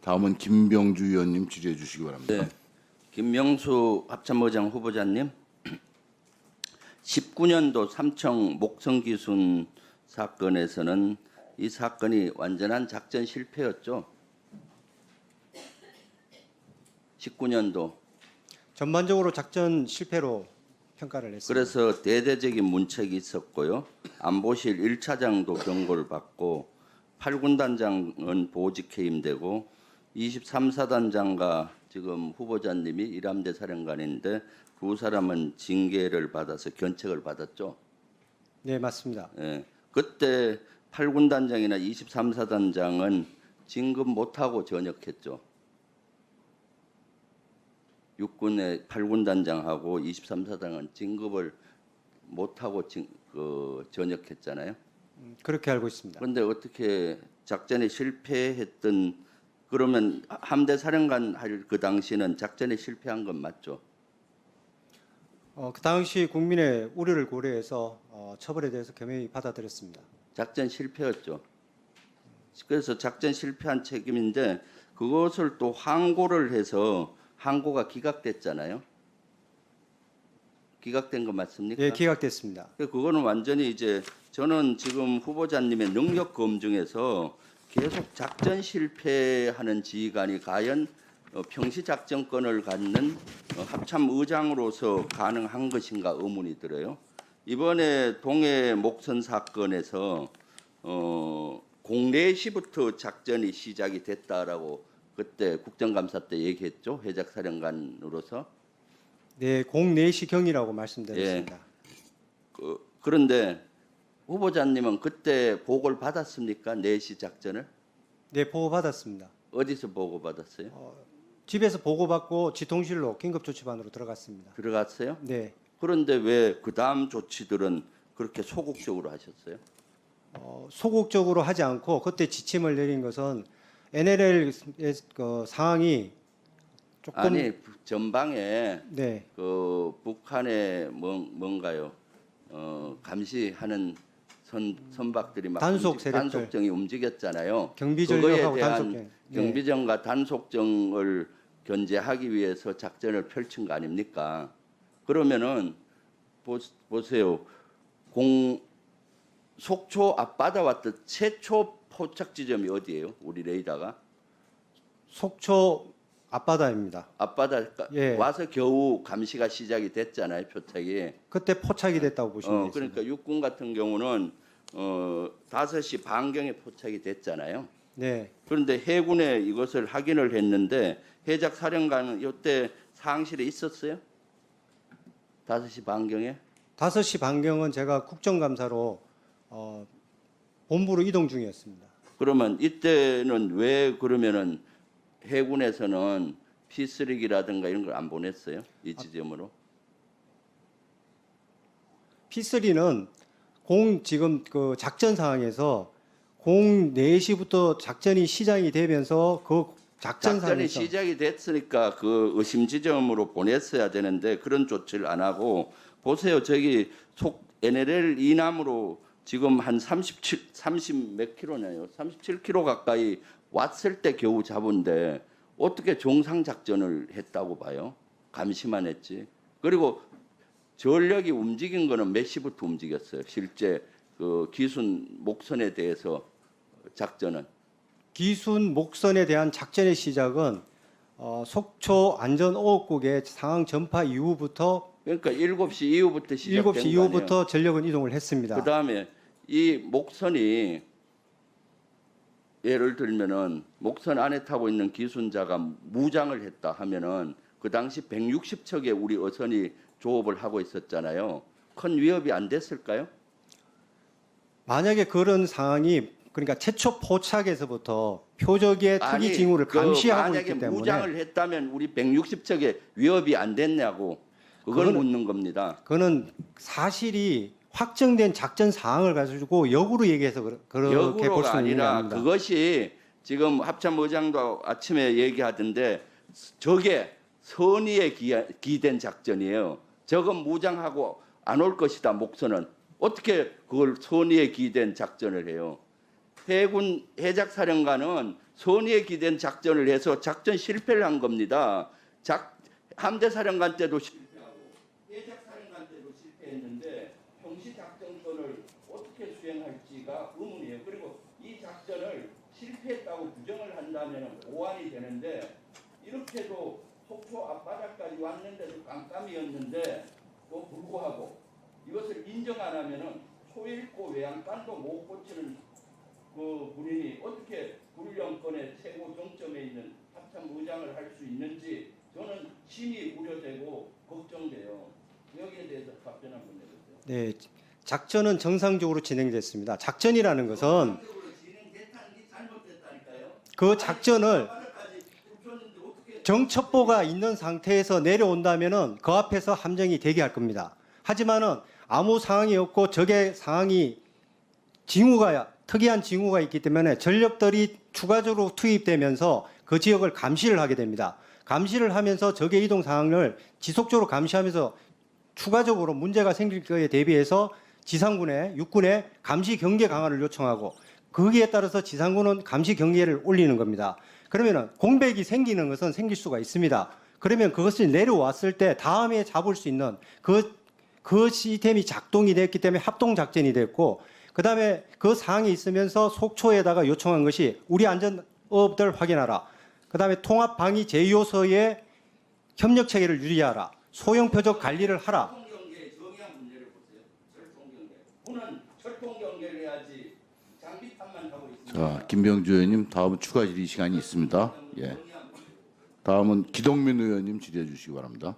다음은 김병주 의원님 질의해 주시기 바랍니다. 네, 김명수 합참의장 후보자님, 19년도 삼청 목성기순 사건에서는 이 사건이 완전한 작전 실패였죠. 19년도. 전반적으로 작전 실패로 평가를 했습니다. 그래서 대대적인 문책이 있었고요. 안보실 1차장도 경고를 받고 8군단장은 보직 해임되고 23사단장과 지금 후보자님이 일함대 사령관인데 두 사람은 징계를 받아서 견책을 받았죠. 네, 맞습니다. 예. 그때 8군단장이나 23사단장은 진급 못하고 전역했죠. 육군의 8군단장하고 23사단은 진급을 못하고 전역했잖아요. 그렇게 알고 있습니다. 그런데 어떻게 작전에 실패했던 그러면 함대 사령관 할 그 당시는 작전에 실패한 건 맞죠? 그 당시 국민의 우려를 고려해서 처벌에 대해서 겸허히 받아들였습니다. 작전 실패였죠. 그래서 작전 실패한 책임인데 그것을 또 항고를 해서 항고가 기각됐잖아요. 기각된 거 맞습니까? 예, 기각됐습니다. 그거는 완전히 이제 저는 지금 후보자님의 능력 검증에서 계속 작전 실패하는 지휘관이 과연 평시 작전권을 갖는 합참 의장으로서 가능한 것인가 의문이 들어요. 이번에 동해 목선 사건에서 04시부터 작전이 시작이 됐다라고 그때 국정감사 때 얘기했죠. 해작 사령관으로서. 네, 04시 경이라고 말씀드렸습니다. 그런데 후보자님은 그때 보고를 받았습니까? 4시 작전을? 네, 보고받았습니다. 어디서 보고받았어요? 집에서 보고받고 지통실로 긴급조치반으로 들어갔습니다. 들어갔어요? 네, 그런데 왜 그 다음 조치들은 그렇게 소극적으로 하셨어요? 소극적으로 하지 않고 그때 지침을 내린 것은 NLL의 상황이 조금 아니 전방에 네, 그 북한의 뭔가요? 감시하는 선박들이 막 단속 세력들. 단속정이 움직였잖아요. 경비 그거에 전력하고 대한 단속경. 네. 경비정과 단속정을 견제하기 위해서 작전을 펼친 거 아닙니까? 그러면은 보세요. 속초 앞바다 왔던 최초 포착 지점이 어디예요? 우리 레이더가 속초 앞바다입니다. 앞바다 예. 와서 겨우 감시가 시작이 됐잖아요. 표착이. 그때 포착이 됐다고 보시면 되겠습니다. 그러니까 육군 같은 경우는 5시 반경에 포착이 됐잖아요. 네, 그런데 해군에 이것을 확인을 했는데 해작 사령관은 이때 상실에 있었어요? 5시 반경에? 5시 반경은 제가 국정감사로 본부로 이동 중이었습니다. 그러면 이때는 왜 그러면은 해군에서는 P3기라든가 이런 걸 안 보냈어요? 이 지점으로? P3는 지금 그 작전 상황에서 04시부터 작전이 시작이 되면서 그 작전 작전이 상황에서 시작이 됐으니까 그 의심 지점으로 보냈어야 되는데 그런 조치를 안 하고 보세요. 저기 NLL 이남으로 지금 한 30 몇 킬로냐요? 37km 가까이 왔을 때 겨우 잡은데 어떻게 정상 작전을 했다고 봐요? 감시만 했지. 그리고 전력이 움직인 거는 몇 시부터 움직였어요? 실제 그 기순 목선에 대해서 작전은 기순 목선에 대한 작전의 시작은 속초 안전오업국의 상황 전파 이후부터 그러니까 7시 이후부터 시작된 7시 거 아니에요? 이후부터 전력은 이동을 했습니다. 그다음에 이 목선이 예를 들면은 목선 안에 타고 있는 기순자가 무장을 했다 하면은 그 당시 160척의 우리 어선이 조업을 하고 있었잖아요. 큰 위협이 안 됐을까요? 만약에 그런 상황이 그러니까 최초 포착에서부터 표적의 특이 징후를 감시하고 만약에 있기 때문에 무장을 했다면 우리 160척의 위협이 안 됐냐고 그걸 묻는 겁니다. 그거는 사실이 확정된 작전 사항을 가지고 역으로 얘기해서 그렇게 볼 역으로가 수는 있는 게 아니라 아닙니다. 그것이 지금 합참의장도 아침에 얘기하던데 저게 선의에 기된 작전이에요. 저건 무장하고 안 올 것이다. 목선은 어떻게 그걸 선의에 기된 작전을 해요? 해군 해작사령관은 선의에 기댄 작전을 해서 작전 실패를 한 겁니다. 함대 사령관 때도 실패하고 해적 사령관 때도 실패했는데 평시 작전권을 어떻게 수행할지가 의문이에요. 그리고 이 작전을 실패했다고 부정을 한다면 오한이 되는데 이렇게도 속초 앞바다까지 왔는데도 깜깜이었는데 또 불구하고 이것을 인정 안 하면은 초일고 외양간도 못 고치는 그 군인이 어떻게 군령권의 최고 정점에 있는 합참 의장을 할 수 있는지 저는 심히 우려되고 걱정돼요. 여기에 대해서 답변 한번 해주세요. 네, 작전은 정상적으로 진행됐습니다. 작전이라는 것은 정상적으로 진행됐다는 게 잘못됐다니까요. 그 작전을 바다까지 뚫었는데 어떻게 정첩보가 있는 상태에서 내려온다면은 그 앞에서 함정이 대기할 겁니다. 하지만은 아무 상황이 없고 적의 상황이 특이한 징후가 있기 때문에 전력들이 추가적으로 투입되면서 그 지역을 감시를 하게 됩니다. 감시를 하면서 적의 이동 상황을 지속적으로 감시하면서 추가적으로 문제가 생길 거에 대비해서 지상군에 육군에 감시 경계 강화를 요청하고 거기에 따라서 지상군은 감시 경계를 올리는 겁니다. 그러면은 공백이 생기는 것은 생길 수가 있습니다. 그러면 그것이 내려왔을 때 다음에 잡을 수 있는 그 시스템이 작동이 됐기 때문에 합동 작전이 됐고 그다음에 그 사항이 있으면서 속초에다가 요청한 것이 우리 안전업들 확인하라. 그다음에 통합 방위 제휴소의 협력 체계를 유지하라. 소형 표적 관리를 하라. 철통 경계의 정의한 문제를 보세요. 철통 경계. 군은 철통 경계를 해야지 장비탄만 하고 있습니다. 자, 김병주 의원님 다음은 추가 질의 시간이 있습니다. 예. 다음은 기동민 의원님 질의해 주시기 바랍니다.